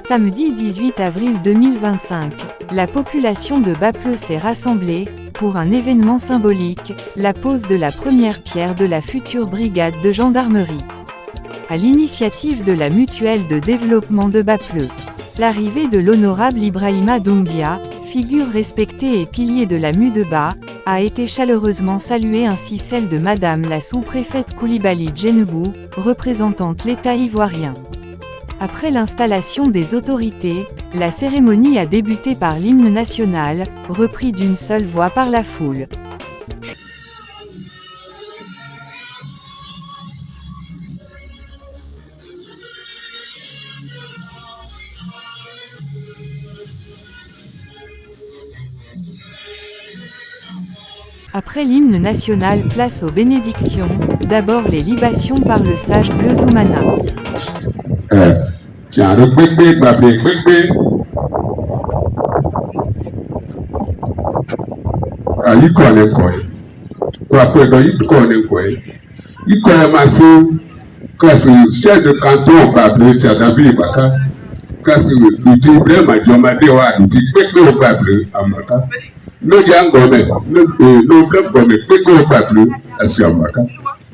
Samedi 18 avril 2025, la population de Bapleu s'est rassemblée, pour un événement symbolique, la pose de la première pierre de la future brigade de gendarmerie. À l'initiative de la mutuelle de développement de Bapleu. L'arrivée de l'honorable Ibrahima Doumbia, figure respectée et pilier de la MUDEBA, a été chaleureusement saluée ainsi celle de Madame la sous-préfète Koulibaly Djenebou, représentante l'État ivoirien. Après l'installation des autorités, la cérémonie a débuté par l'hymne national, repris d'une seule voix par la foule. Après l'hymne national, place aux bénédictions, d'abord les libations par le sage Bleu Zoumana. Chef de canton Bapleu, Tchadabi Baka, le vraiment Diomade wa Pekme au Bapleu, Amaka. No Yangome, no Black Gome, Pekme au Bapleu, Asiamaka.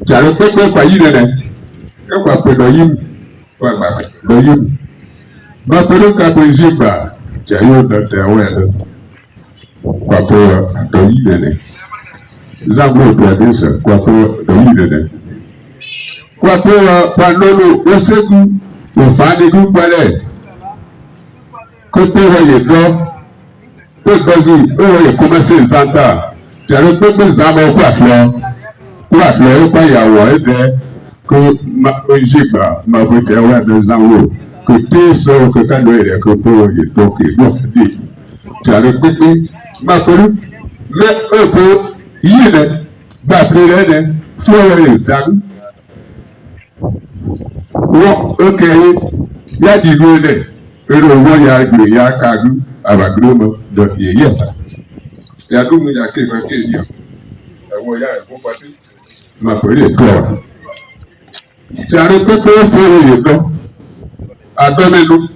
Tiens, Pekme pas yine, quoi Pedoyim, quoi Bapleu. Ma Pedo Capoziba, Tiayo Dr. Quoi Pedoyine. Zango Pradesa, quoi Pedoyine. Kwa panolo oseku ofani ku pale kote hoye do to dozi oye commencer zanta tero pepe zama kwa flo pa yawo ede ko ma ojigba ma bote wa de zanwo ko te so ko kan do ere ko po ye to ke do di tero pepe ma ko le ko yile ba plere ne flo ye dagu. Ok, il y a du goût, il y a Kagu, Abagrumo, de Yeta. Il y a tout le monde qui est Kenya. Il y a un bon parti. Ma folie, toi. Tu as le peuple pour les dons. Adonnez-nous.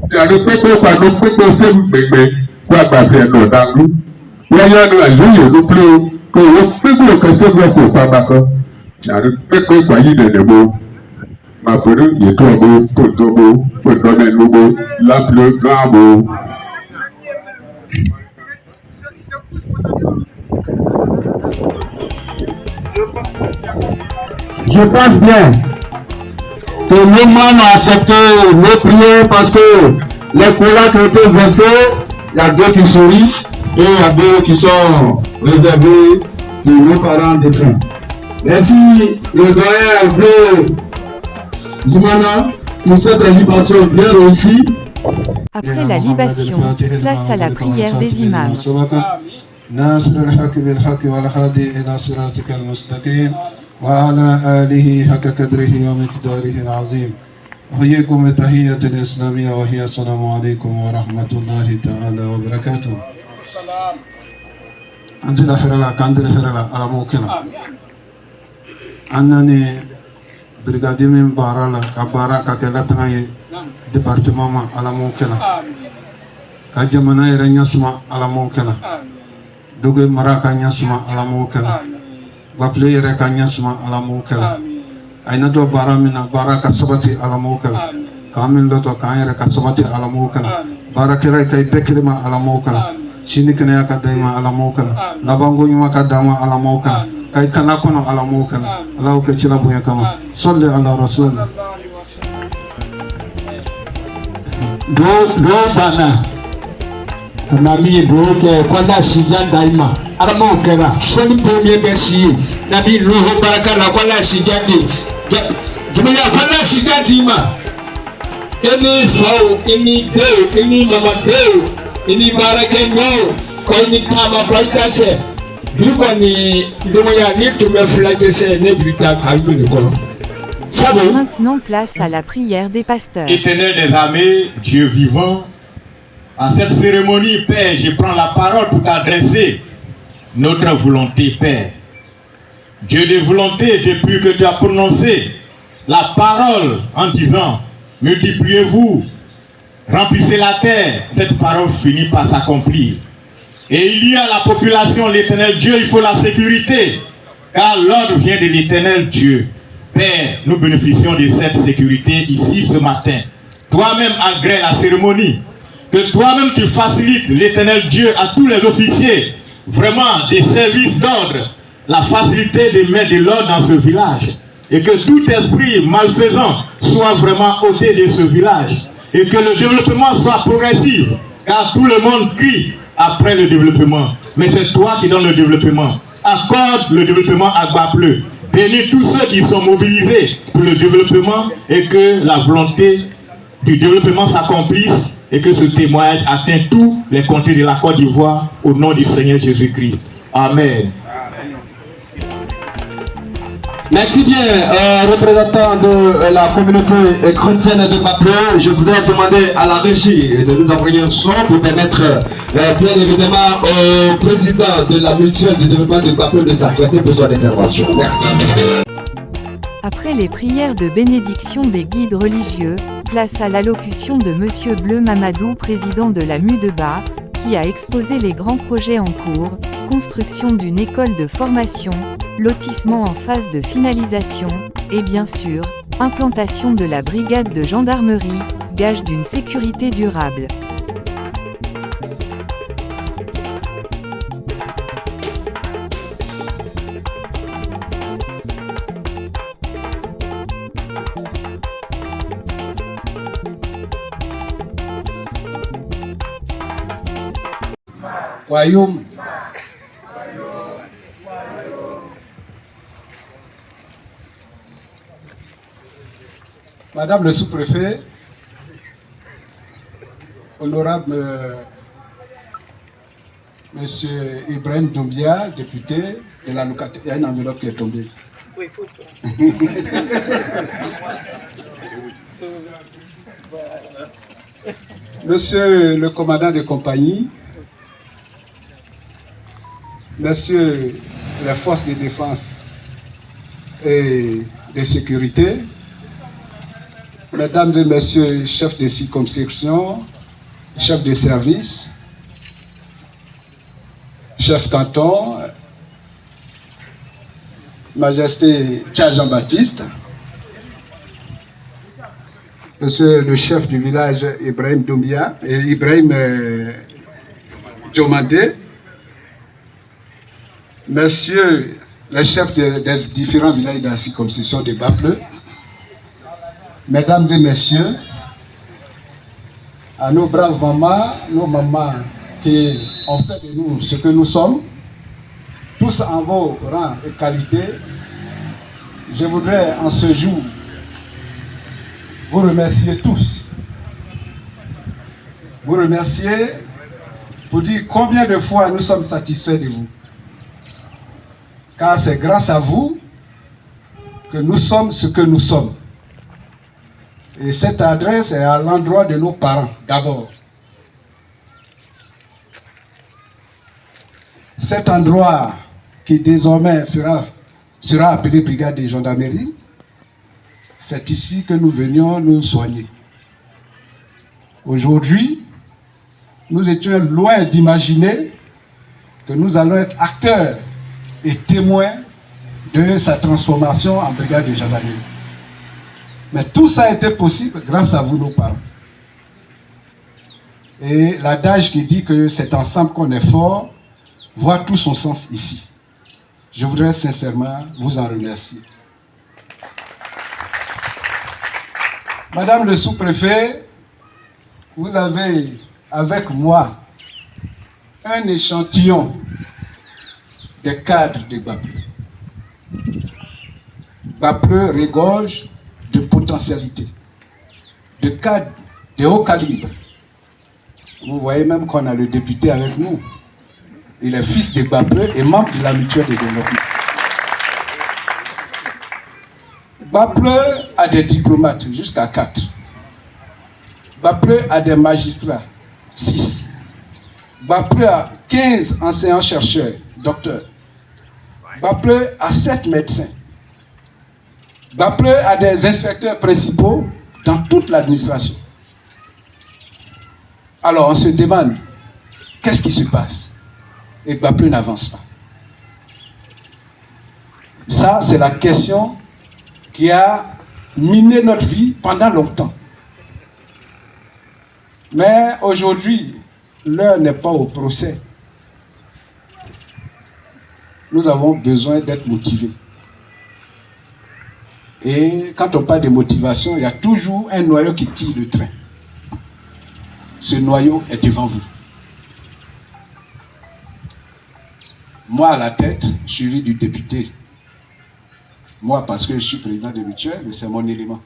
Tu as le peuple par le peuple, c'est vous, bébé. Quoi, Babien, non, dans nous. Il y a un jour, nous plus, que le peuple, que c'est vous, pour pas d'accord. Tu as le peuple, quoi, il est de beau. Ma peau est trop beau, pour donner le beau, la plus grand beau. Je pense bien que nos mains ont accepté nos prières parce que les colas qui ont été versés, il y a deux qui sont riches et il y a deux qui sont réservés pour nos parents défunts. Merci le doyen Bleu Zoumana pour cette libation bien réussie. Après la libation, place à la prière des imams. ناصر الحق بالحق والهادي إلى صراطك المستقيم وعلى آله حق قدره ومقداره العظيم. أحييكم بتحية الإسلامية وهي السلام عليكم ورحمة الله تعالى وبركاته. أنزل حرلا كاندل حرلا على موكنا. أنني برغادي من بارلا كبارا كاكلتنا ديبارتمان على موكنا. كجمنا يرنيسما على موكنا. Doge maraka nyasma ala mukela bafle yere ka nyasma ala mukela aina do baramina baraka sabati ala mukela kamin loto ka yere ka sabati ala mukela barakira kay bekrima ala mukela shinikene ka daima ala mukela labango nyuma ka dama ala mukela kay kana kono ala mukela ala ke chila buya kama salli ala rasul do bana Nami broke kwanda sijan daima aramo kera soni premier besi nabi roho baraka la kwanda sijan di jumaya kwanda sijan dima eni fao eni de eni mama de eni baraka no ko ni tama kwaitase biko ni jumaya ni tume flage se ne bita kayu ni ko. Maintenant place à la prière des pasteurs. Éternel des armées, Dieu vivant, à cette cérémonie, Père, je prends la parole pour t'adresser notre volonté, Père. Dieu de volonté, depuis que tu as prononcé la parole en disant, multipliez-vous remplissez la terre, cette parole finit par s'accomplir. Et il y a la population, l'Éternel Dieu, il faut la sécurité, car l'ordre vient de l'Éternel Dieu. Père, nous bénéficions de cette sécurité ici ce matin. Toi-même agrée la cérémonie, que toi-même tu facilites, l'Éternel Dieu, à tous les officiers, vraiment des services d'ordre, la facilité de mettre de l'ordre dans ce village. Et que tout esprit malfaisant soit vraiment ôté de ce village. Et que le développement soit progressif, car tout le monde crie après le développement. Mais c'est toi qui donnes le développement. Accorde le développement à Bapleu. Bénis tous ceux qui sont mobilisés pour le développement et que la volonté du développement s'accomplisse et que ce témoignage atteigne tous les contrées de la Côte d'Ivoire au nom du Seigneur Jésus-Christ. Amen. Merci bien, représentant de la communauté chrétienne de Bapleu. Je voudrais demander à la régie de nous envoyer un son pour permettre, bien évidemment, au président de la mutuelle de développement de Bapleu de s'arrêter pour son intervention. Merci. Après les prières de bénédiction des guides religieux, place à l'allocution de Monsieur Bleu Mamadou, président de la MUDEBA, qui a exposé les grands projets en cours, construction d'une école de formation, lotissement en phase de finalisation, et bien sûr, implantation de la brigade de gendarmerie, gage d'une sécurité durable. Royaume. Madame le sous-préfet, honorable Monsieur Ibrahim Doumbia, député de la localité, il y a une enveloppe qui est tombée. Oui, Monsieur le commandant de compagnie, Messieurs les forces de défense et de sécurité, Mesdames et Messieurs chefs de circonscription, chefs de service, chef canton, Majesté Charles Jean-Baptiste, Monsieur le chef du village Ibrahim Doumbia et Ibrahim Djomandé, Messieurs les chefs des différents villages de la circonscription de Bapleu, Mesdames et Messieurs, à nos braves mamans, nos mamans qui ont fait de nous ce que nous sommes, tous en vos rangs et qualités, je voudrais en ce jour vous remercier tous. Vous remercier pour dire combien de fois nous sommes satisfaits de vous. Car c'est grâce à vous que nous sommes ce que nous sommes. Et cette adresse est à l'endroit de nos parents, d'abord. Cet endroit qui désormais sera appelé brigade de gendarmerie, c'est ici que nous venions nous soigner. Aujourd'hui, nous étions loin d'imaginer que nous allons être acteurs et témoins de sa transformation en brigade de gendarmerie. Mais tout ça a été possible grâce à vous, nos parents. Et l'adage qui dit que c'est ensemble qu'on est fort, voit tout son sens ici. Je voudrais sincèrement vous en remercier. Madame le sous-préfet, vous avez avec moi un échantillon des cadres de Bapleu. Bapleu regorge de potentialité, de cadres de haut calibre. Vous voyez même qu'on a le député avec nous. Il est fils de Bapleu et membre de la mutuelle de développement. Bapleu a des diplomates, jusqu'à 4. Bapleu a des magistrats, 6. Bapleu a 15 enseignants-chercheurs, docteurs. Bapleu a 7 médecins. Bapleu a des inspecteurs principaux dans toute l'administration. Alors on se demande, qu'est-ce qui se passe? Et Bapleu n'avance pas. Ça, c'est la question qui a miné notre vie pendant longtemps. Mais aujourd'hui, l'heure n'est pas au procès. Nous avons besoin d'être motivés. Et quand on parle de motivation, il y a toujours un noyau qui tire le train. Ce noyau est devant vous. Moi, à la tête, je suis du député. Moi, parce que je suis président de mutuelle, c'est mon élément.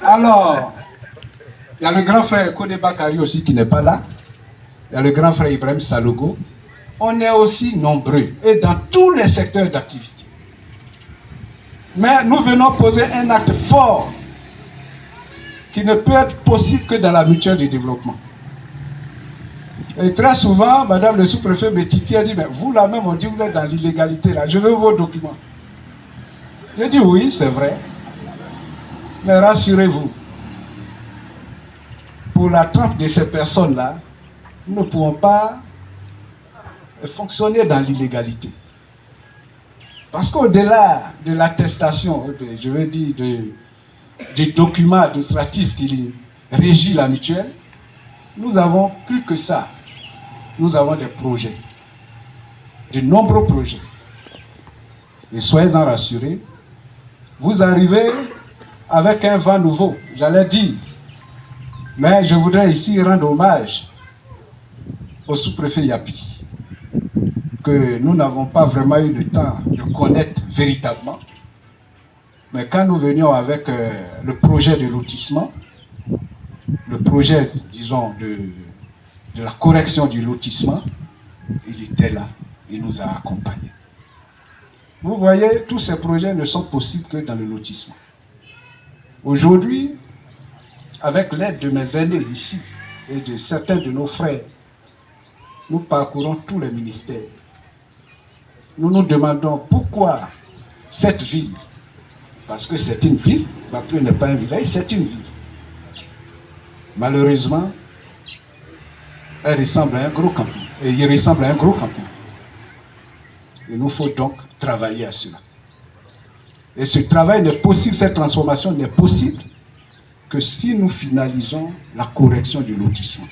Alors, il y a le grand frère Kodé Bakari aussi qui n'est pas là. Il y a le grand frère Ibrahim Salogo. On est aussi nombreux et dans tous les secteurs d'activité. Mais nous venons poser un acte fort qui ne peut être possible que dans la mutuelle de développement. Et très souvent, madame le sous-préfet Betiti a dit, mais vous là même, on dit que vous êtes dans l'illégalité là, je veux vos documents. J'ai dit oui, c'est vrai. Mais rassurez-vous, pour la trappe de ces personnes-là, nous ne pouvons pas fonctionner dans l'illégalité. Parce qu'au-delà de l'attestation, je veux dire, des documents administratifs qui régissent la mutuelle, nous avons plus que ça. Nous avons des projets, de nombreux projets. Et soyez-en rassurés, vous arrivez avec un vent nouveau, j'allais dire. Mais je voudrais ici rendre hommage au sous-préfet Yapi, que nous n'avons pas vraiment eu le temps de connaître véritablement. Mais quand nous venions avec le projet de lotissement, le projet, disons, de la correction du lotissement, il était là, il nous a accompagnés. Vous voyez, tous ces projets ne sont possibles que dans le lotissement. Aujourd'hui, avec l'aide de mes aînés ici et de certains de nos frères, nous parcourons tous les ministères. Nous nous demandons pourquoi cette ville, parce que c'est une ville, Bapleu n'est pas un village, c'est une ville. Malheureusement, elle ressemble à un gros camping. Et il ressemble à un gros camping. Il nous faut donc travailler à cela. Et ce travail n'est possible, cette transformation n'est possible que si nous finalisons la correction du lotissement.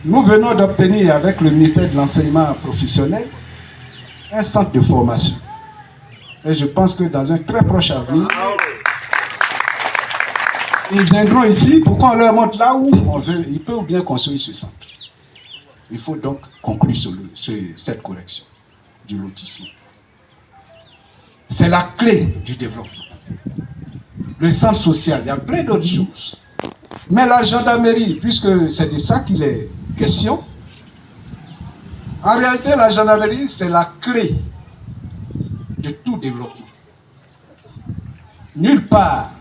Nous venons d'obtenir avec le ministère de l'enseignement professionnel un centre de formation. Et je pense que dans un très proche avenir, ils viendront ici pour qu'on leur montre là où on veut. Ils peuvent bien construire ce centre. Il faut donc conclure cette correction du lotissement. C'est la clé du développement. Le centre social, il y a plein d'autres choses. Mais la gendarmerie, puisque c'est de ça qu'il est question, en réalité, la gendarmerie, c'est la clé de tout développement. Nulle part,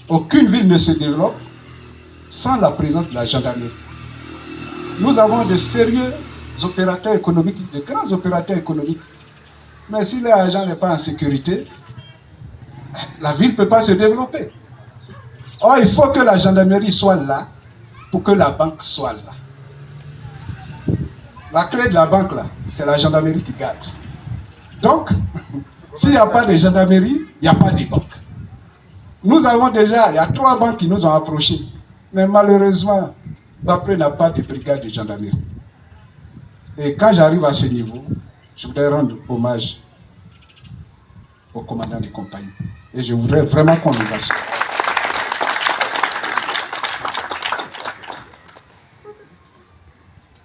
aucune ville ne se développe sans la présence de la gendarmerie. Nous avons de sérieux opérateurs économiques, de grands opérateurs économiques. Mais si l'agent n'est pas en sécurité, la ville ne peut pas se développer. Or, il faut que la gendarmerie soit là pour que la banque soit là. La clé de la banque, là, c'est la gendarmerie qui garde. Donc, s'il n'y a pas de gendarmerie, il n'y a pas de banque. Nous avons déjà, il y a 3 banques qui nous ont approchés. Mais malheureusement, Bapleu n'a pas de brigade de gendarmerie. Et quand j'arrive à ce niveau, je voudrais rendre hommage au commandant de compagnie. Et je voudrais vraiment qu'on y fasse.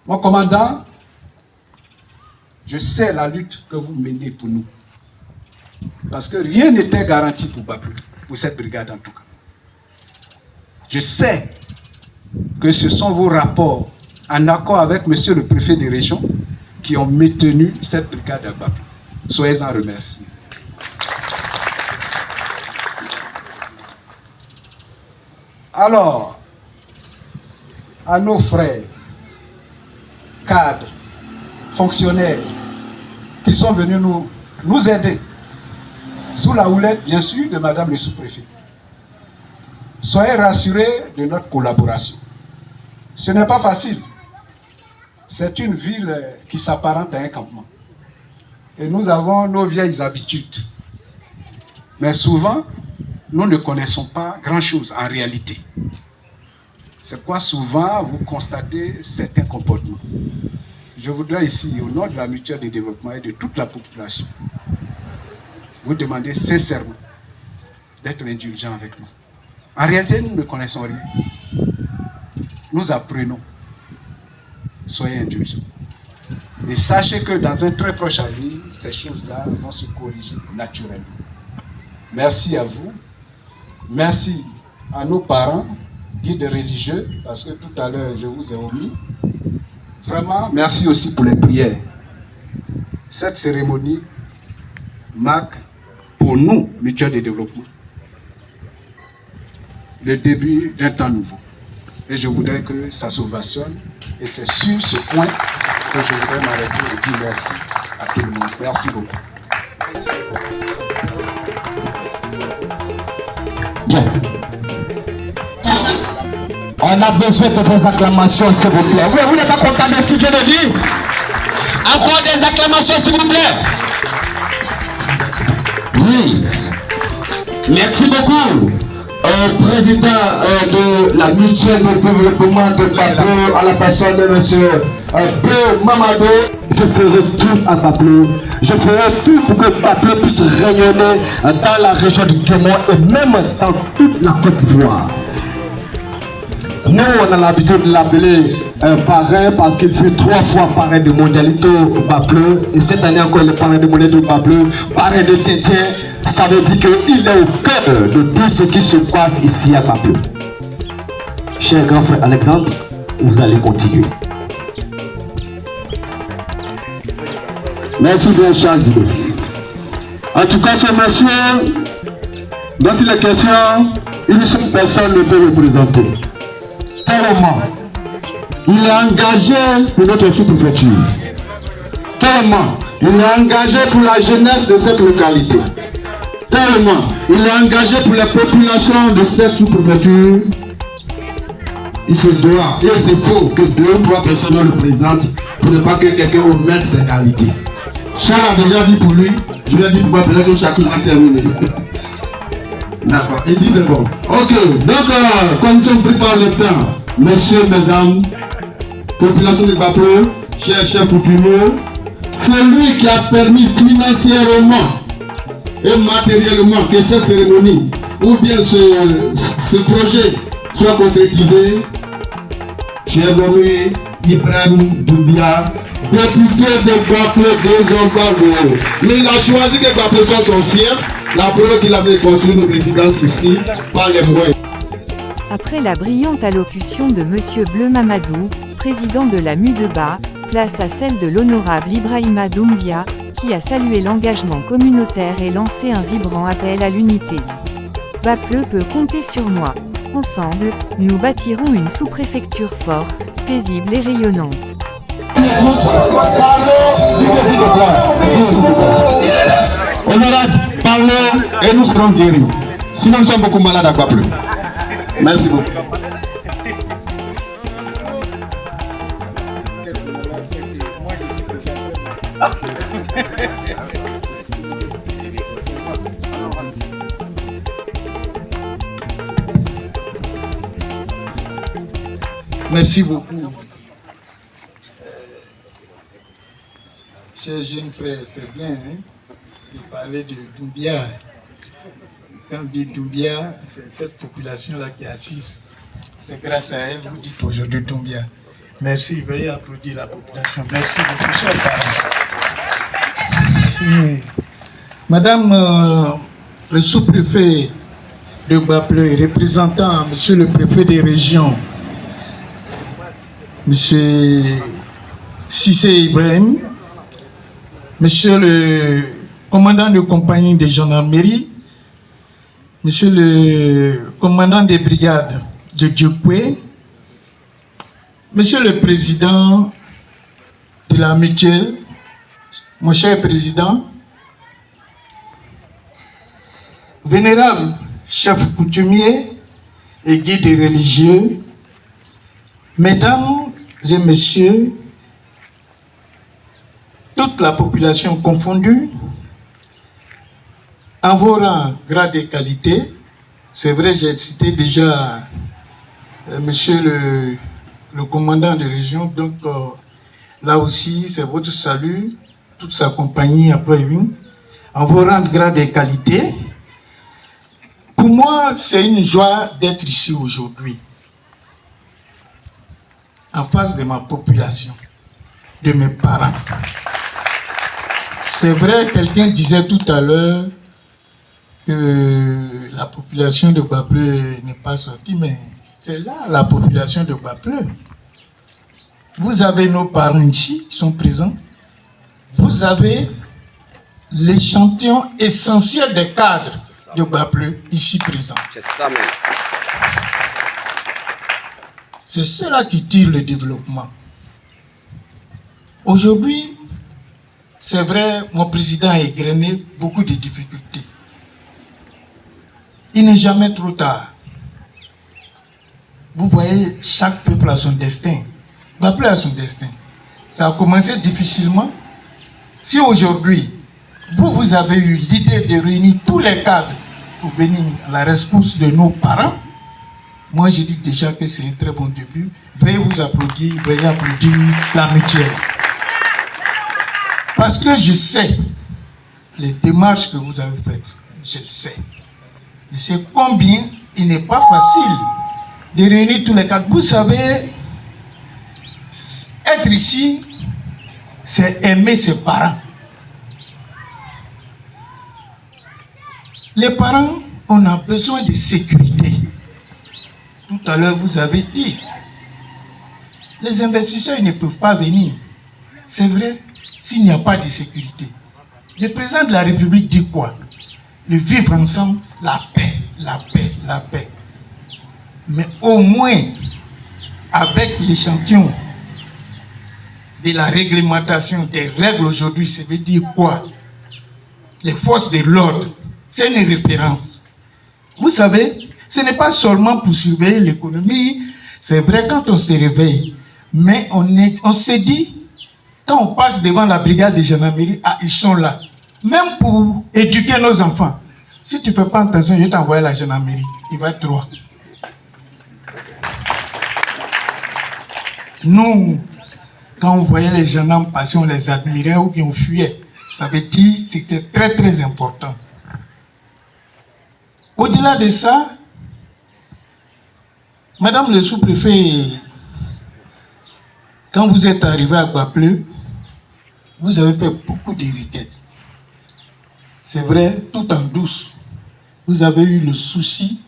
Mon commandant, je sais la lutte que vous menez pour nous. Parce que rien n'était garanti pour Bapleu, pour cette brigade en tout cas. Je sais que ce sont vos rapports en accord avec monsieur le préfet des régions qui ont maintenu cette brigade à Bapleu. Soyez-en remerciés. Alors, à nos frères, cadres, fonctionnaires qui sont venus nous aider sous la houlette, bien sûr, de Madame le sous-préfet. Soyez rassurés de notre collaboration. Ce n'est pas facile. C'est une ville qui s'apparente à un campement. Et nous avons nos vieilles habitudes. Mais souvent, nous ne connaissons pas grand-chose en réalité. C'est quoi souvent vous constatez certains comportements. Je voudrais ici, au nom de la mutuelle de développement et de toute la population, vous demander sincèrement d'être indulgents avec nous. En réalité, nous ne connaissons rien. Nous apprenons. Soyez indulgents. Et sachez que dans un très proche avenir, ces choses-là vont se corriger naturellement. Merci à vous. Merci à nos parents, guides religieux, parce que tout à l'heure, je vous ai omis. Vraiment, merci aussi pour les prières. Cette cérémonie marque pour nous, mutuelle de développement, le début d'un temps nouveau. Et je voudrais que ça s'ovationne. Et c'est sur ce point que je voudrais m'arrêter et dire merci à tout le monde. Merci beaucoup. Bien. On a besoin de vos acclamations, s'il vous plaît. Oui, vous n'êtes pas content de ce qu'il vient de dire? Encore des acclamations, s'il vous plaît. Oui. Merci beaucoup au président de la mutuelle de développement de Baplo, à la personne de M. B. Mamadou. Je ferai tout à Baplo. Je ferai tout pour que Baplo puisse rayonner dans la région du Guémon et même dans toute la Côte d'Ivoire. Nous, on a l'habitude de l'appeler parrain parce qu'il fut 3 fois parrain de Mondialito Baplo. Et cette année encore, le parrain de Mondialito Baplo, parrain de Tien-Tien. Ça veut dire qu'il est au cœur de tout ce qui se passe ici à Baplo. Cher grand frère Alexandre, vous allez continuer. Merci bien, Charles. En tout cas, ce monsieur, dont il est question, une seule personne ne peut représenter. Tellement, il est engagé pour notre sous-préfecture. Tellement, il est engagé pour la jeunesse de cette localité. Tellement, il est engagé pour les populations de cette sous-préfecture. Il se doit, et c'est faux que 2 ou 3 personnes le représentent pour ne pas que quelqu'un omette ses qualités. Charles a déjà dit pour lui, je vais dire pour moi, peut-être que chacun va terminer. D'accord, il dit c'est bon. Ok, donc, comme nous sommes pris par le temps, messieurs, mesdames, population de Baplo, chers coutumiers, c'est lui qui a permis financièrement et matériellement que cette cérémonie ou bien ce projet soit concrétisé. Cher nommé Ibrahim Doumbia, député de Baplo de Jean-Baplo. Il a choisi que Baplo soit son fief, la preuve qu'il avait construit nos résidences ici par les moyens. Après la brillante allocution de Monsieur Bleu Mamadou, président de la MUDEBA, place à celle de l'honorable Ibrahima Doumbia, qui a salué l'engagement communautaire et lancé un vibrant appel à l'unité. Baplo peut compter sur moi. Ensemble, nous bâtirons une sous-préfecture forte, paisible et rayonnante. Honorable, parlons et nous serons guéris. Sinon nous sommes beaucoup malades à Baplo. Merci beaucoup. Merci beaucoup. Chers jeunes frères, c'est bien de parler de Doumbia. Quand on dit Doumbia, c'est cette population-là qui est assise. C'est grâce à elle que vous dites aujourd'hui Doumbia. Merci, veuillez applaudir la population. Merci beaucoup, chers parents. Oui. Madame le sous-préfet de Baplo et représentant monsieur le préfet des régions, monsieur Cissé Ibrahim, monsieur le commandant de compagnie de gendarmerie, monsieur le commandant des brigades de Djokwe, monsieur le président de la mutuelle, mon cher président, vénérables chefs coutumiers et guides religieux, mesdames et messieurs, toute la population confondue, en vos rangs, grades et qualités, c'est vrai, j'ai cité déjà monsieur le commandant de région, donc là aussi, c'est votre salut, toute sa compagnie à Proévin, en vos rangs, grades et qualités. Pour moi, c'est une joie d'être ici aujourd'hui, en face de ma population, de mes parents. C'est vrai, quelqu'un disait tout à l'heure que la population de Bapleu n'est pas sortie, mais c'est là la population de Bapleu. Vous avez nos parents ici qui sont présents. Vous avez l'échantillon essentiel des cadres de Bapleu ici présents. C'est ça même. C'est cela qui tire le développement. Aujourd'hui, c'est vrai, mon président a égrené beaucoup de difficultés. Il n'est jamais trop tard. Vous voyez, chaque peuple a son destin. Bapleu a son destin. Ça a commencé difficilement. Si aujourd'hui, vous avez eu l'idée de réunir tous les cadres pour venir à la rescousse de nos parents, moi je dis déjà que c'est un très bon début. Veuillez vous applaudir, veuillez applaudir la mutuelle. Parce que je sais les démarches que vous avez faites. Je le sais. Je sais combien il n'est pas facile de réunir tous les cadres. Vous savez, être ici, c'est aimer ses parents. Les parents, on a besoin de sécurité. Tout à l'heure, vous avez dit, les investisseurs ils ne peuvent pas venir. C'est vrai, s'il n'y a pas de sécurité. Le président de la République dit quoi? Le vivre ensemble, la paix, la paix, la paix. Mais au moins, avec l'échantillon de la réglementation des règles aujourd'hui, ça veut dire quoi? Les forces de l'ordre, c'est une référence. Vous savez, ce n'est pas seulement pour surveiller l'économie, c'est vrai quand on se réveille, mais on s'est dit, quand on passe devant la brigade de gendarmerie, ah, ils sont là. Même pour éduquer nos enfants. Si tu ne fais pas attention, je vais t'envoyer à la gendarmerie. Il va être droit. Nous, quand on voyait les gendarmes passer, on les admirait ou bien on fuyait. Ça veut dire que c'était très très important. Au-delà de ça, Madame le sous-préfet, quand vous êtes arrivé à Bapleu, vous avez fait beaucoup de requêtes. C'est vrai, tout en douce. Vous avez eu le souci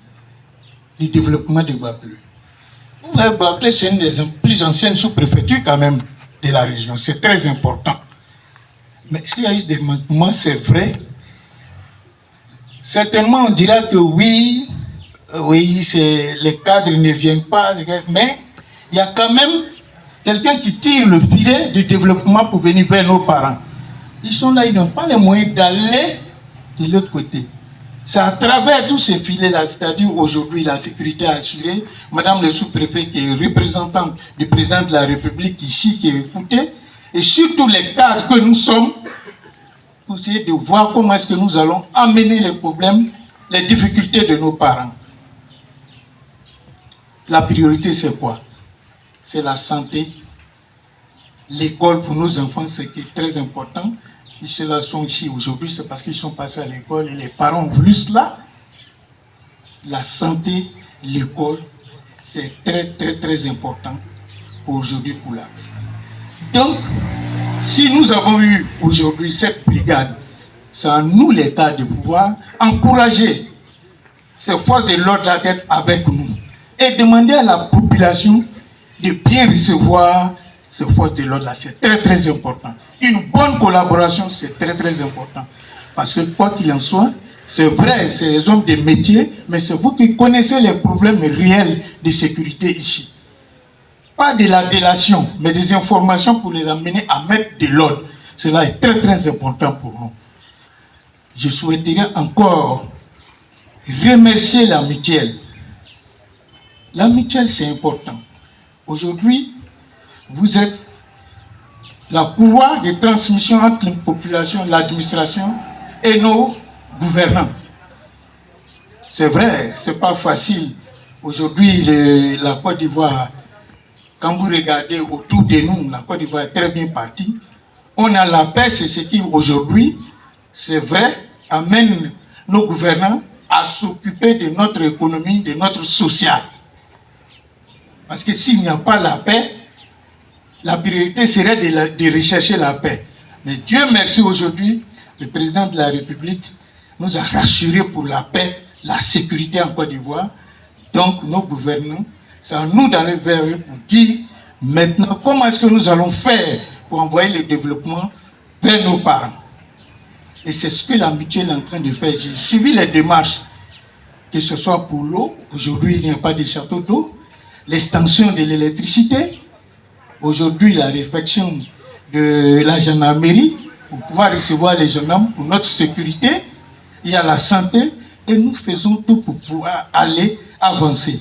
du développement de Bapleu. Bapleu, c'est une des plus anciennes sous-préfectures quand même de la région. C'est très important. Mais s'il y a eu des manquements, c'est vrai. Certainement, on dira que oui, les cadres ne viennent pas, mais il y a quand même quelqu'un qui tire le filet du développement pour venir vers nos parents. Ils sont là, ils n'ont pas les moyens d'aller de l'autre côté. C'est à travers tous ces filets-là, c'est-à-dire aujourd'hui la sécurité assurée, Madame le sous-préfet qui est représentante du président de la République ici, qui est écoutée, et surtout les cadres que nous sommes, pour essayer de voir comment est-ce que nous allons amener les problèmes, les difficultés de nos parents. La priorité, c'est quoi? C'est la santé. L'école pour nos enfants, c'est très important. Ils sont ici aujourd'hui, c'est parce qu'ils sont passés à l'école et les parents ont voulu cela. La santé, l'école, c'est très, très, très important pour aujourd'hui, pour la paix. Donc, si nous avons eu aujourd'hui cette brigade, c'est à nous, l'État, de pouvoir encourager ces forces de l'ordre à être avec nous et demander à la population de bien recevoir ces forces de l'ordre-là. C'est très, très important. Une bonne collaboration, c'est très, très important. Parce que quoi qu'il en soit, c'est vrai, c'est les hommes de métier, mais c'est vous qui connaissez les problèmes réels de sécurité ici. Pas de la délation, mais des informations pour les amener à mettre de l'ordre. Cela est très, très important pour nous. Je souhaiterais encore remercier la mutuelle. La mutuelle, c'est important. Aujourd'hui, vous êtes la courroie de transmission entre la population, l'administration et nos gouvernants. C'est vrai, c'est pas facile. Aujourd'hui, la Côte d'Ivoire, quand vous regardez autour de nous, la Côte d'Ivoire est très bien partie. On a la paix, c'est ce qui aujourd'hui, c'est vrai, amène nos gouvernants à s'occuper de notre économie, de notre social. Parce que s'il n'y a pas la paix, la priorité serait de rechercher la paix. Mais Dieu merci, aujourd'hui, le président de la République nous a rassurés pour la paix, la sécurité en Côte d'Ivoire. Donc, nos gouvernants, c'est à nous d'aller vers eux pour dire maintenant comment est-ce que nous allons faire pour envoyer le développement vers nos parents. Et c'est ce que la mutuelle est en train de faire. J'ai suivi les démarches, que ce soit pour l'eau. Aujourd'hui, il n'y a pas de château d'eau. L'extension de l'électricité. Aujourd'hui, la réflexion de la gendarmerie pour pouvoir recevoir les gendarmes pour notre sécurité. Il y a la santé. Et nous faisons tout pour pouvoir aller avancer.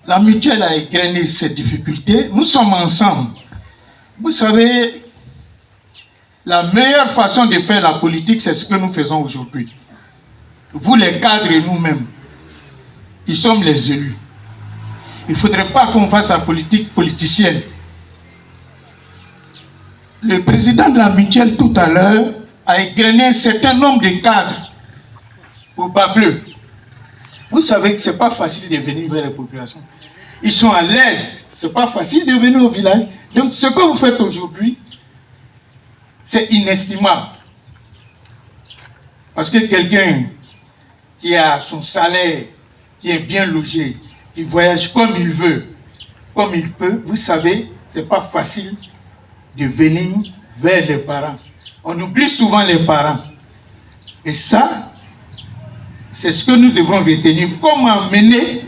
La mutuelle a égrené ces difficultés. Nous sommes ensemble. Vous savez, la meilleure façon de faire la politique, c'est ce que nous faisons aujourd'hui. Vous, les cadres et nous-mêmes, qui sommes les élus. Il ne faudrait pas qu'on fasse la politique politicienne. Le président de la mutuelle, tout à l'heure, a égrené un certain nombre de cadres au Bas-Bleu. Vous savez que ce n'est pas facile de venir vers les populations. Ils sont à l'aise. Ce n'est pas facile de venir au village. Donc, ce que vous faites aujourd'hui, c'est inestimable. Parce que quelqu'un qui a son salaire, qui est bien logé, qui voyage comme il veut, comme il peut, vous savez, ce n'est pas facile de venir vers les parents. On oublie souvent les parents. Et ça, c'est ce que nous devons retenir. Comment amener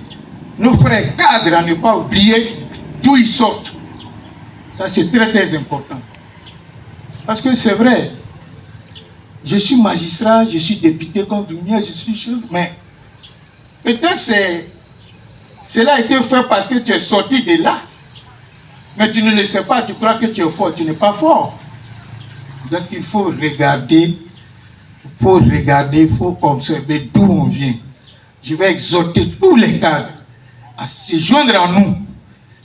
nos frères cadres à ne pas oublier d'où ils sortent. Ça, c'est très, très important. Parce que c'est vrai, je suis magistrat, je suis député comme Doumbia, je suis chose, mais peut-être cela a été fait parce que tu es sorti de là. Mais tu ne le sais pas, tu crois que tu es fort, tu n'es pas fort. Donc il faut regarder, il faut observer d'où on vient. Je vais exhorter tous les cadres à se joindre à nous.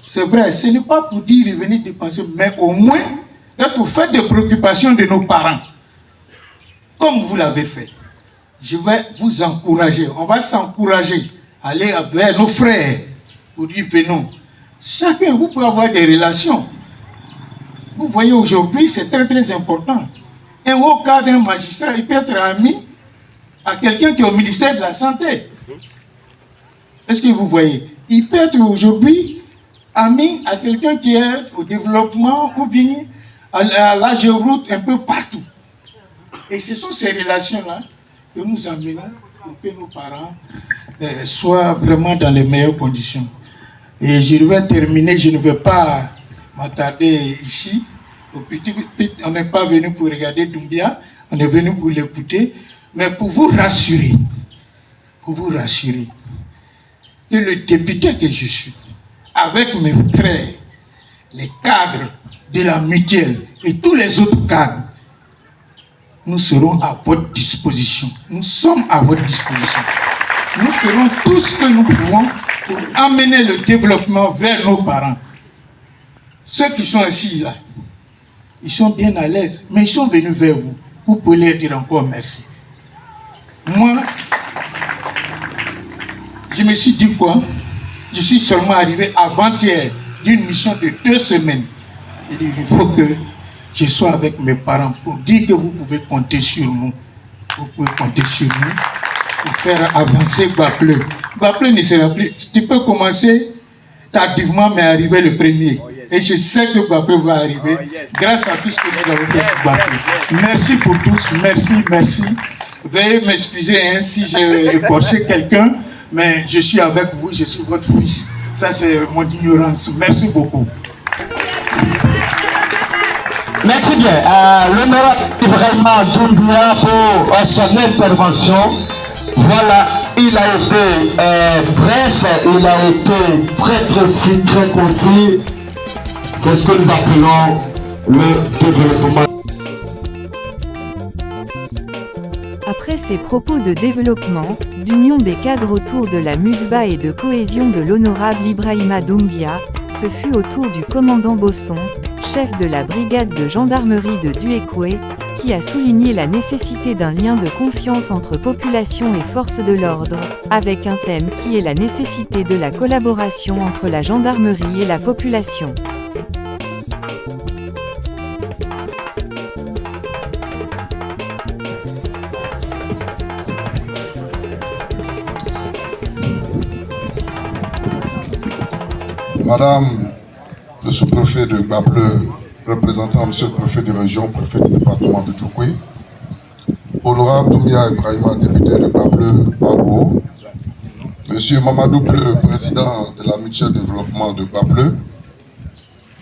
C'est vrai, ce n'est pas pour dire venir dépenser, mais au moins pour faire des préoccupations de nos parents. Comme vous l'avez fait. Je vais vous encourager. On va s'encourager. Aller vers nos frères pour dire venons. Chacun, vous pouvez avoir des relations. Vous voyez aujourd'hui, c'est très très important. Un haut cadre, un magistrat, il peut être ami à quelqu'un qui est au ministère de la Santé. Est-ce que vous voyez? Il peut être aujourd'hui ami à quelqu'un qui est au développement ou bien à la géoroute un peu partout. Et ce sont ces relations-là que nous amenons pour que nos parents soient vraiment dans les meilleures conditions. Et je vais terminer, je ne vais pas m'attarder ici. On n'est pas venu pour regarder Doumbia, on est venu pour l'écouter, mais pour vous rassurer, que le député que je suis, avec mes frères, les cadres de la mutuelle et tous les autres cadres, nous serons à votre disposition. Nous sommes à votre disposition. Nous ferons tout ce que nous pouvons pour amener le développement vers nos parents. Ceux qui sont ici, là, ils sont bien à l'aise, mais ils sont venus vers vous. Vous pouvez leur dire encore merci. Moi, je me suis dit quoi? Je suis seulement arrivé avant-hier d'une mission de 2 semaines. Il faut que je sois avec mes parents pour dire que vous pouvez compter sur nous. Vous pouvez compter sur nous pour faire avancer Bas-Bleu. Bas-Bleu ne sera plus. Tu peux commencer tardivement, mais arriver le premier. Et je sais que Bas-Bleu va arriver grâce à tout ce que nous avons fait pour Bas-Bleu. Merci pour tous. Merci. Veuillez m'excuser si j'ai écorché quelqu'un, mais je suis avec vous, je suis votre fils. Ça, c'est mon ignorance. Merci beaucoup. Merci bien. L'honorable Ibrahima Doumbia pour son intervention. Voilà, il a été bref, il a été très précis, très concis. C'est ce que nous appelons le développement. Après ces propos de développement, d'union des cadres autour de la MULBA et de cohésion de l'honorable Ibrahima Doumbia, ce fut au tour du commandant Bosson, chef de la brigade de gendarmerie de Duékoué, qui a souligné la nécessité d'un lien de confiance entre population et forces de l'ordre, avec un thème qui est la nécessité de la collaboration entre la gendarmerie et la population. Madame le sous-préfet de Gbapleu, représentant Monsieur le préfet de région, préfet du département de Djokoué, Honorable Doumbia Ibrahima, député de Gbapleu-Bago, Monsieur Mamadou Bleu, président de la mutuelle de développement de Gbapleu,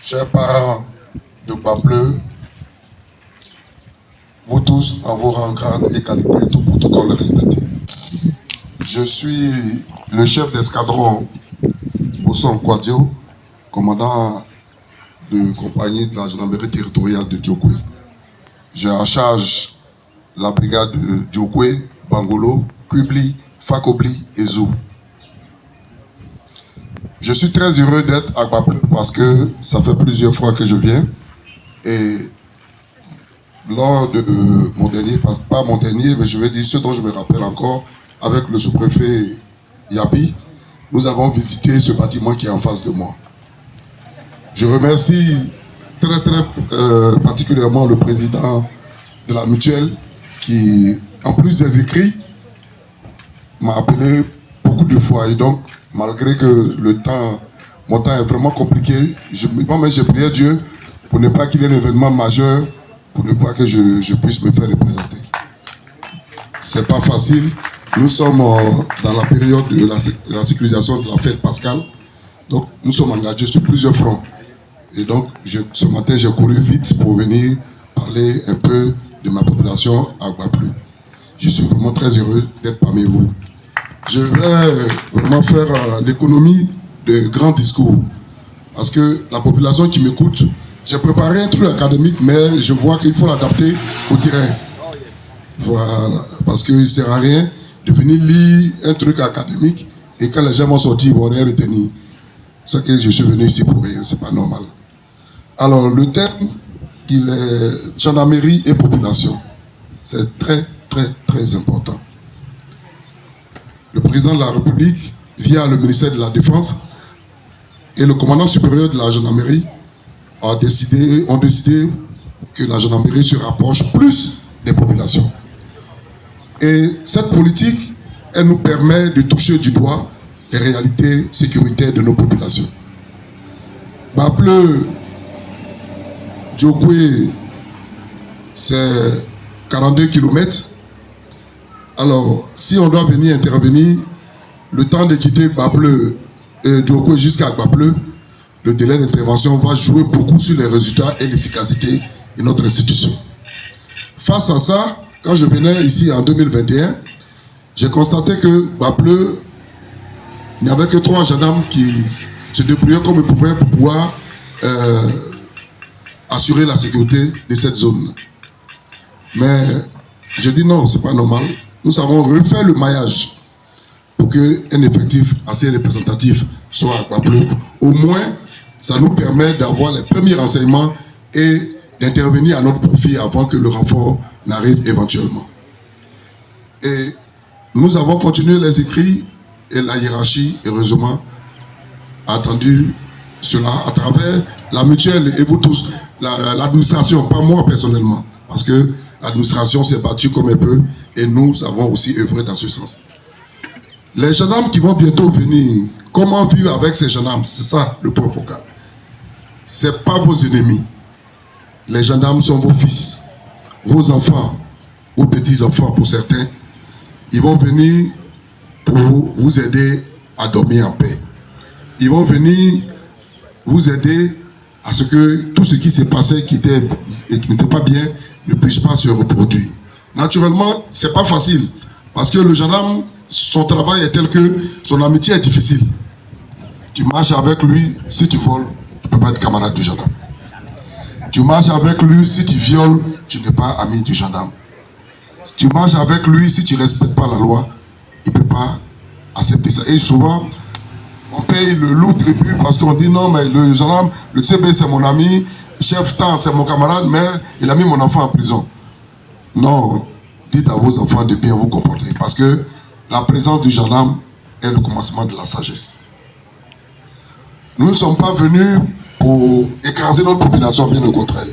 chers parents de Gbapleu, vous tous en vos rangs, grades et qualités, tout protocole respecté. Je suis le chef d'escadron Bosson Kouadio, commandant de compagnie de la gendarmerie territoriale de Djokoué. J'ai en charge la brigade de Djokoué, Bangolo, Kubli, Fakobli et Zou. Je suis très heureux d'être à Gbapleu parce que ça fait plusieurs fois que je viens et lors de mon dernier, pas mon dernier, mais je vais dire ce dont je me rappelle encore, avec le sous-préfet Yapi, nous avons visité ce bâtiment qui est en face de moi. Je remercie très particulièrement le président de la mutuelle qui, en plus des écrits, m'a appelé beaucoup de fois. Et donc, malgré que mon temps est vraiment compliqué, moi-même j'ai prié Dieu pour ne pas qu'il y ait un événement majeur, pour ne pas que je puisse me faire représenter. C'est pas facile. Nous sommes dans la période de la sécurisation de la fête pascale. Donc, nous sommes engagés sur plusieurs fronts. Et donc, ce matin, j'ai couru vite pour venir parler un peu de ma population à Gbapleu. Je suis vraiment très heureux d'être parmi vous. Je vais vraiment faire l'économie de grands discours. Parce que la population qui m'écoute, j'ai préparé un truc académique, mais je vois qu'il faut l'adapter au terrain. Voilà. Parce qu'il ne sert à rien de venir lire un truc académique et quand les gens vont sortir, ils ne vont rien retenir. C'est que je suis venu ici pour rien, c'est pas normal. Alors, le thème, il est gendarmerie et population. C'est très important. Le président de la République, via le ministère de la Défense et le commandant supérieur de la gendarmerie, ont décidé que la gendarmerie se rapproche plus des populations. Et cette politique, elle nous permet de toucher du doigt les réalités sécuritaires de nos populations. Gbapleu, Djokoué, c'est 42 km. Alors, si on doit venir intervenir, le temps de quitter Gbapleu et Djokoué jusqu'à Gbapleu, le délai d'intervention va jouer beaucoup sur les résultats et l'efficacité de notre institution. Face à ça, quand je venais ici en 2021, j'ai constaté que Gbapleu, il n'y avait que 3 gendarmes qui se débrouillaient comme ils pouvaient pour pouvoir assurer la sécurité de cette zone. Mais j'ai dit non, c'est pas normal. Nous avons refait le maillage pour qu'un effectif assez représentatif soit à Gbapleu. Au moins, ça nous permet d'avoir les premiers renseignements et d'intervenir à notre profit avant que le renfort n'arrive éventuellement. Et nous avons continué les écrits et la hiérarchie, heureusement, a attendu cela à travers la mutuelle et vous tous, l'administration, pas moi personnellement, parce que l'administration s'est battue comme elle peut et nous avons aussi œuvré dans ce sens. Les gendarmes qui vont bientôt venir, comment vivre avec ces gendarmes? C'est ça le point focal. Ce n'est pas vos ennemis. Les gendarmes sont vos fils, vos enfants, ou petits-enfants pour certains. Ils vont venir pour vous aider à dormir en paix. Ils vont venir vous aider à ce que tout ce qui s'est passé qui n'était pas bien ne puisse pas se reproduire. Naturellement, c'est pas facile parce que le gendarme, son travail est tel que son amitié est difficile. Tu marches avec lui, si tu voles, tu ne peux pas être camarade du gendarme. Tu marches avec lui, si tu violes, tu n'es pas ami du gendarme. Si tu marches avec lui, si tu ne respectes pas la loi, il ne peut pas accepter ça. Et souvent, on paye le lourd tribut parce qu'on dit non, mais le gendarme, le CB c'est mon ami, chef temps c'est mon camarade, mais il a mis mon enfant en prison. Non, dites à vos enfants de bien vous comporter parce que la présence du gendarme est le commencement de la sagesse. Nous ne sommes pas venus pour écraser notre population, bien au contraire.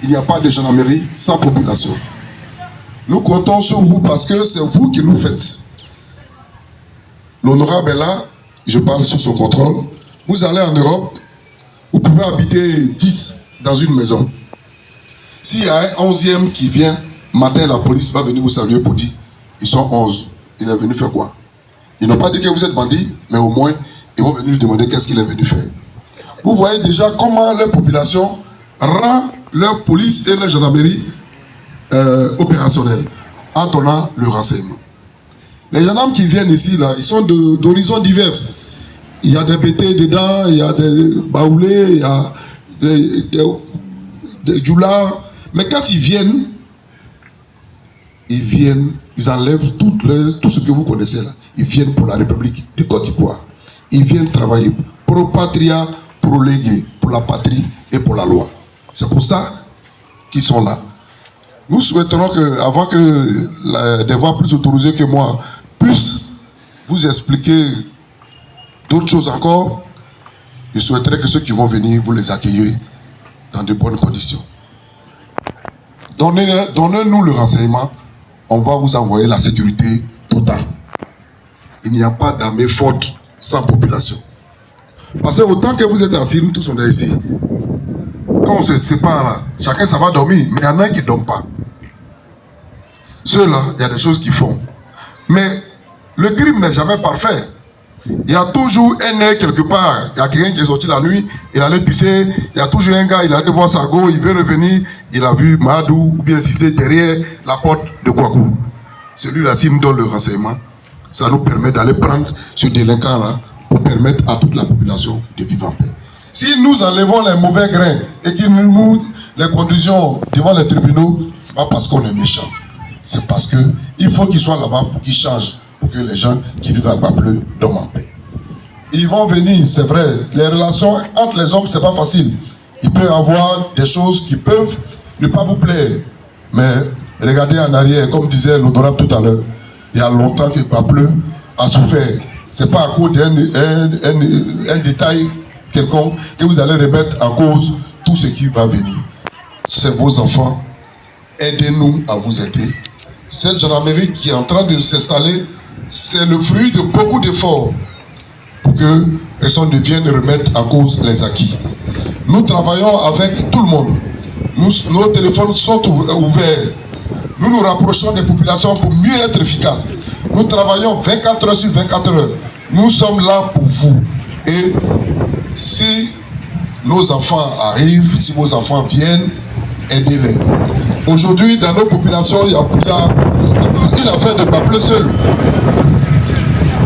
Il n'y a pas de gendarmerie sans population. Nous comptons sur vous parce que c'est vous qui nous faites. L'honorable est là, je parle sur son contrôle. Vous allez en Europe, vous pouvez habiter 10 dans une maison. S'il y a un 11e qui vient, matin la police va venir vous saluer pour dire, ils sont 11. Il est venu faire quoi? Ils n'ont pas dit que vous êtes bandit, mais au moins, ils vont venir lui demander qu'est-ce qu'il est venu faire. Vous voyez déjà comment leur population rend leur police et leur gendarmerie opérationnelle en donnant le renseignement. Les gendarmes qui viennent ici, là, ils sont d'horizons divers. Il y a des BT dedans, il y a des baoulés, il y a des djoulas. Mais quand ils viennent, ils enlèvent tout ce que vous connaissez là. Ils viennent pour la République de Côte d'Ivoire. Ils viennent travailler pro patria, pro légué, pour la patrie et pour la loi. C'est pour ça qu'ils sont là. Nous souhaiterons que, avant que des voix plus autorisées que moi puissent vous expliquer d'autres choses encore, je souhaiterais que ceux qui vont venir, vous les accueillez dans de bonnes conditions. Donnez-nous le renseignement, on va vous envoyer la sécurité totale. Il n'y a pas d'armée forte sans population. Parce que autant que vous êtes assis, nous tous on est ici. Quand on se sépare là, chacun ça va dormir, mais il y en a un qui ne dort pas. Ceux-là, il y a des choses qu'ils font. Mais le crime n'est jamais parfait. Il y a toujours un œil quelque part. Il y a quelqu'un qui est sorti la nuit, il allait pisser. Il y a toujours un gars, il allait voir sa go, il veut revenir. Il a vu Madou ou bien Cissé derrière la porte de Kouakou. Celui-là, s'il nous donne le renseignement, ça nous permet d'aller prendre ce délinquant-là pour permettre à toute la population de vivre en paix. Si nous enlevons les mauvais grains et que nous les conduisons devant les tribunaux, ce n'est pas parce qu'on est méchant. C'est parce qu'il faut qu'ils soient là-bas pour qu'ils changent, pour que les gens qui vivent à Bapleu dorment en paix. Ils vont venir, c'est vrai, les relations entre les hommes, c'est pas facile. Il peut y avoir des choses qui peuvent ne pas vous plaire. Mais regardez en arrière, comme disait l'honorable tout à l'heure, il y a longtemps que Bapleu a souffert. Ce n'est pas à cause d'un détail quelconque que vous allez remettre en cause tout ce qui va venir. C'est vos enfants. Aidez-nous à vous aider. Cette gendarmerie qui est en train de s'installer, c'est le fruit de beaucoup d'efforts pour que personne ne vienne remettre en cause les acquis. Nous travaillons avec tout le monde. Nos téléphones sont ouverts. Nous nous rapprochons des populations pour mieux être efficaces. Nous travaillons 24 heures sur 24 heures. Nous sommes là pour vous. Et si nos enfants arrivent, si vos enfants viennent, aidez-les. Aujourd'hui, dans nos populations, il y a une affaire de Bapleu seul.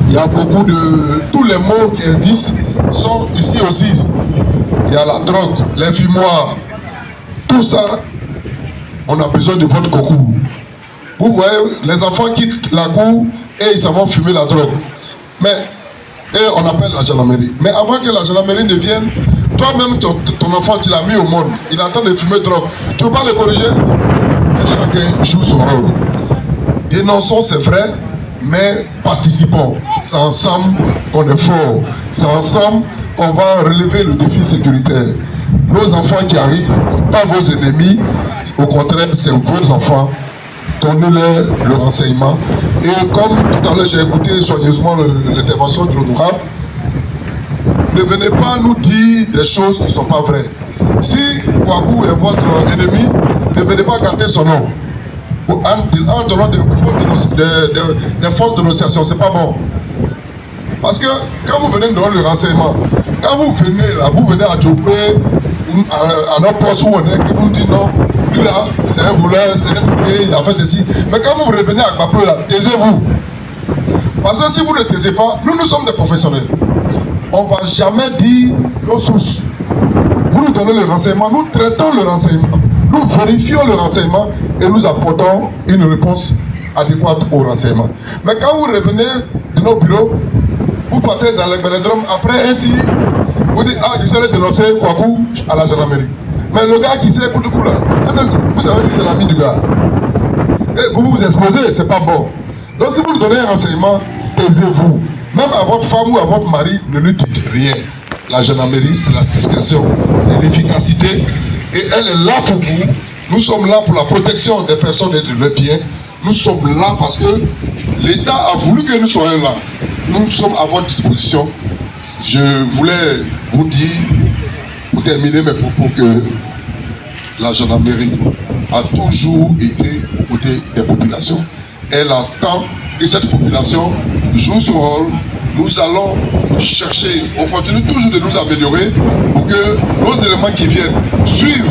Il y a beaucoup de... Tous les mots qui existent sont ici aussi. Il y a la drogue, les fumoirs. Tout ça, on a besoin de votre concours. Vous voyez, les enfants quittent la cour et ils s'en vont fumer la drogue. Et on appelle la gendarmerie. Mais avant que la gendarmerie ne vienne, toi-même, ton enfant, tu l'as mis au monde. Il est en train de fumer drogue. Tu ne peux pas le corriger? Et chacun joue son rôle. Dénonçons, c'est vrai, mais participons. C'est ensemble qu'on est fort. C'est ensemble qu'on va relever le défi sécuritaire. Nos enfants qui arrivent, pas vos ennemis. Au contraire, c'est vos enfants. Donnez-leur le renseignement. Et comme tout à l'heure, j'ai écouté soigneusement l'intervention de l'honorable, ne venez pas nous dire des choses qui ne sont pas vraies. Si Kouakou est votre ennemi, ne venez pas gâter son nom. En donnant des fausses dénonciations, ce n'est pas bon. Parce que quand vous venez donner le renseignement, quand vous venez là, vous venez à Djopé, à notre poste où on est, qui vous dit non, lui là, c'est un voleur, c'est un truqué, il a fait ceci. Mais quand vous revenez à Gbaplo là, taisez-vous. Parce que si vous ne taisez pas, nous sommes des professionnels. On ne va jamais dire nos sources. Vous nous donnez le renseignement, nous traitons le renseignement, nous vérifions le renseignement et nous apportons une réponse adéquate au renseignement. Mais quand vous revenez de nos bureaux, vous partez dans les vélodromes, après un tir, vous dites, ah, je suis allé dénoncer Kouakou à la gendarmerie. Mais le gars qui sait Koutou là, vous savez si c'est l'ami du gars. Et vous vous exposez, c'est pas bon. Donc si vous nous donnez un renseignement, taisez-vous. Même à votre femme ou à votre mari, ne lui dites rien. La gendarmerie, c'est la discrétion, c'est l'efficacité. Et elle est là pour vous. Nous sommes là pour la protection des personnes et de leurs biens. Nous sommes là parce que l'État a voulu que nous soyons là. Nous sommes à votre disposition. Je voulais vous dire, pour terminer mes propos, que la gendarmerie a toujours été aux côtés des populations. Elle attend que cette population joue son rôle. Nous allons chercher, on continue toujours de nous améliorer pour que nos éléments qui viennent suivent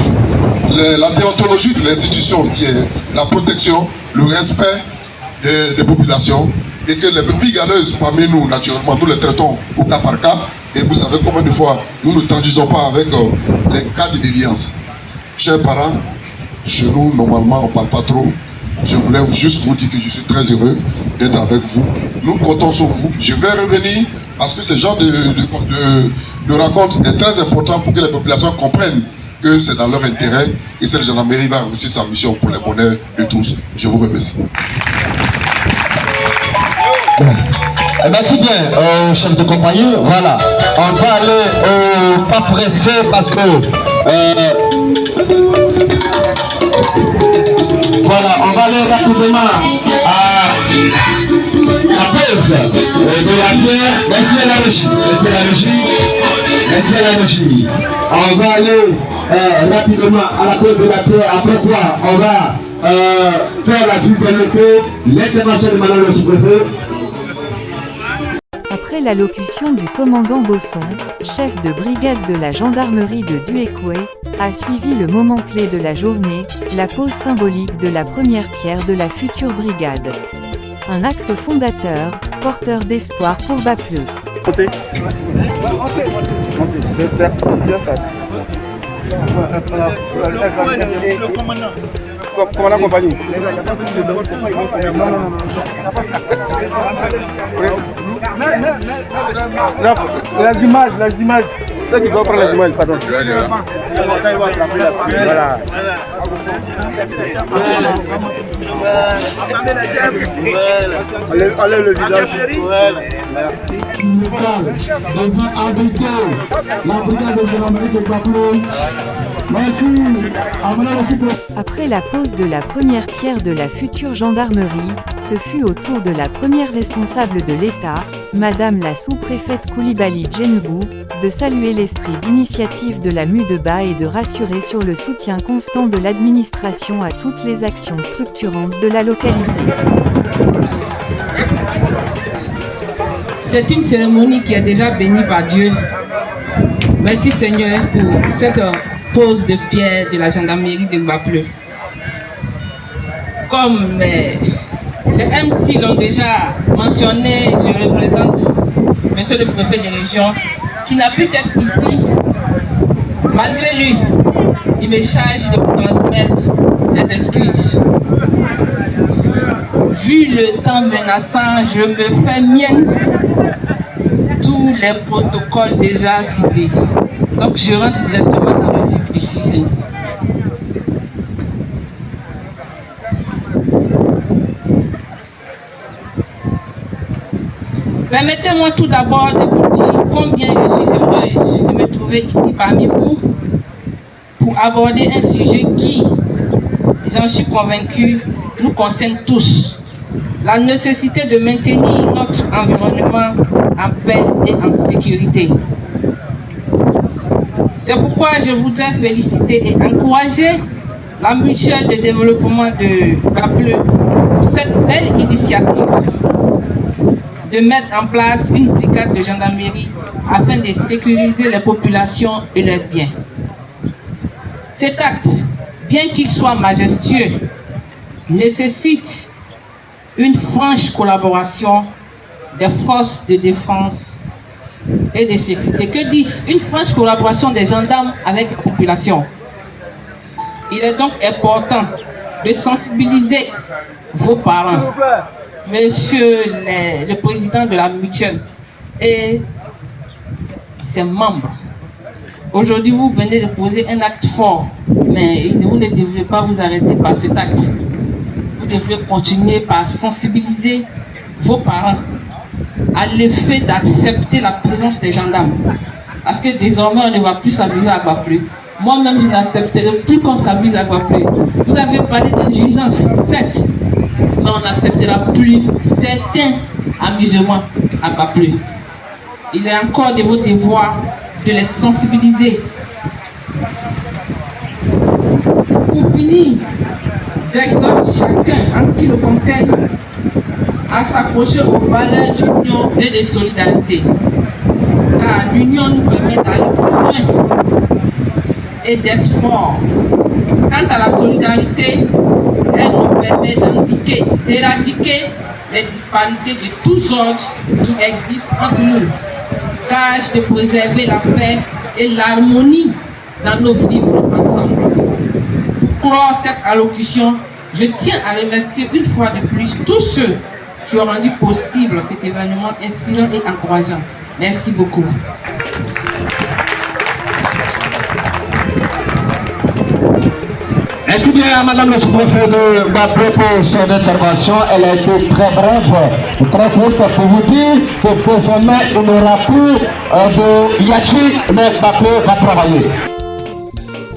la déontologie de l'institution qui est la protection, le respect des populations et que les brigadeuses parmi nous, naturellement, nous les traitons au cas par cas. Et vous savez combien de fois nous ne transigeons pas avec les cas de déviance. Chers parents, chez nous, normalement, on ne parle pas trop. Je voulais juste vous dire que je suis très heureux d'être avec vous. Nous comptons sur vous. Je vais revenir parce que ce genre de rencontre est très important pour que les populations comprennent que c'est dans leur intérêt et cette gendarmerie va réussir sa mission pour le bonheur de tous. Je vous remercie. Merci bien, chef de compagnie. Voilà, on va aller pas pressé parce que voilà, on va aller rapidement à la pause de la terre. Merci à la régie. Merci à la régie. Merci à la régie. On va aller rapidement à la pause de la terre. Après quoi, on va faire la vue de l'intervention de madame le sous-préfet. Après l'allocution du commandant Bosson, chef de brigade de la gendarmerie de Duékoué, a suivi le moment clé de la journée, la pose symbolique de la première pierre de la future brigade. Un acte fondateur, porteur d'espoir pour Bapleu. Comment la compagnie? Les images. Ceux qui doivent prendre les images, pardon. Voilà. Enlève le visage. Merci. La brigade de gendarmerie de Bapleu. Après la pose de la première pierre de la future gendarmerie, ce fut au tour de la première responsable de l'État, Madame la sous-préfète Koulibaly Djengoubou, de saluer l'esprit d'initiative de la MUDEBA et de rassurer sur le soutien constant de l'administration à toutes les actions structurantes de la localité. C'est une cérémonie qui est déjà bénie par Dieu. Merci Seigneur pour cette pose de pierre de la gendarmerie de Bapleu. Comme les MC l'ont déjà mentionné, je représente Monsieur le préfet de région qui n'a pu être ici. Malgré lui, il me charge de vous transmettre cette excuse. Vu le temps menaçant, je me fais mienne tous les protocoles déjà cités. Donc je rentre directement dans le vif du sujet. Permettez-moi tout d'abord de vous dire combien je suis heureuse de me trouver ici parmi vous pour aborder un sujet qui, j'en suis convaincue, nous concerne tous. La nécessité de maintenir notre environnement en paix et en sécurité. C'est pourquoi je voudrais féliciter et encourager la mutuelle de développement de Bapleu pour cette belle initiative de mettre en place une brigade de gendarmerie afin de sécuriser les populations et leurs biens. Cet acte, bien qu'il soit majestueux, nécessite une franche collaboration des forces de défense et de sécurité. Que disent une franche collaboration des gendarmes avec la population. Il est donc important de sensibiliser vos parents, monsieur le président de la mutuelle et ses membres. Aujourd'hui, vous venez de poser un acte fort, mais vous ne devrez pas vous arrêter par cet acte. Vous devrez continuer par sensibiliser vos parents à l'effet d'accepter la présence des gendarmes. Parce que désormais, on ne va plus s'amuser à Guaplé. Moi-même, je n'accepterai plus qu'on s'amuse à Guaplé. Vous avez parlé d'indulgence, certes, mais on n'acceptera plus certains amusements à Guaplé. Il est encore de vos devoirs de les sensibiliser. Pour finir, j'exhorte chacun, en ce qui le concerne, à s'accrocher aux valeurs d'union et de solidarité. Car l'union nous permet d'aller plus loin et d'être forts. Quant à la solidarité, elle nous permet d'éradiquer les disparités de tous ordres qui existent entre nous. Gage de préserver la paix et l'harmonie dans nos vivres ensemble. Pour clore cette allocution, je tiens à remercier une fois de plus tous ceux qui ont rendu possible cet événement inspirant et encourageant. Merci beaucoup. Merci bien à Madame le sous-préfet de Guaplé pour son intervention. Elle a été très brève, très courte pour vous dire que désormais il n'y aura plus de Yachi, mais Guaplé va travailler.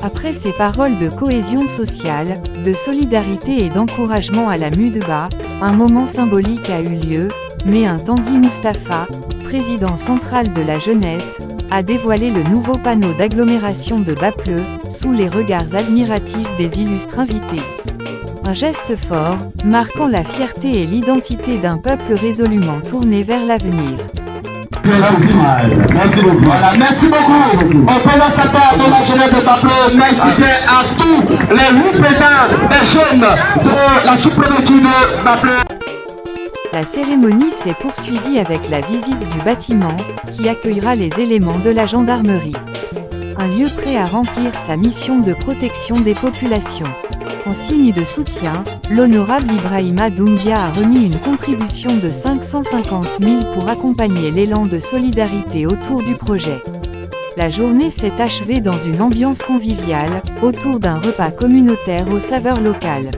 Après ces paroles de cohésion sociale, de solidarité et d'encouragement à la MUDBA, un moment symbolique a eu lieu, mais un Tanguy Moustapha, président central de la jeunesse, a dévoilé le nouveau panneau d'agglomération de Bapleu, sous les regards admiratifs des illustres invités. Un geste fort, marquant la fierté et l'identité d'un peuple résolument tourné vers l'avenir. Merci beaucoup. Voilà, merci beaucoup. On présente sa part de la jeunesse de Bapleu. Merci bien à tous les représentants des jeunes de la sous-préfecture de Bapleu. La cérémonie s'est poursuivie avec la visite du bâtiment, qui accueillera les éléments de la gendarmerie. Un lieu prêt à remplir sa mission de protection des populations. En signe de soutien, l'honorable Ibrahima Doumbia a remis une contribution de 550 000 pour accompagner l'élan de solidarité autour du projet. La journée s'est achevée dans une ambiance conviviale, autour d'un repas communautaire aux saveurs locales.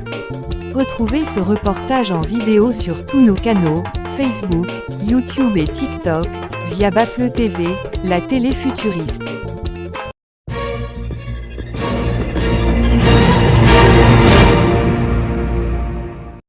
Retrouvez ce reportage en vidéo sur tous nos canaux, Facebook, YouTube et TikTok, via Bapleu TV, la télé futuriste.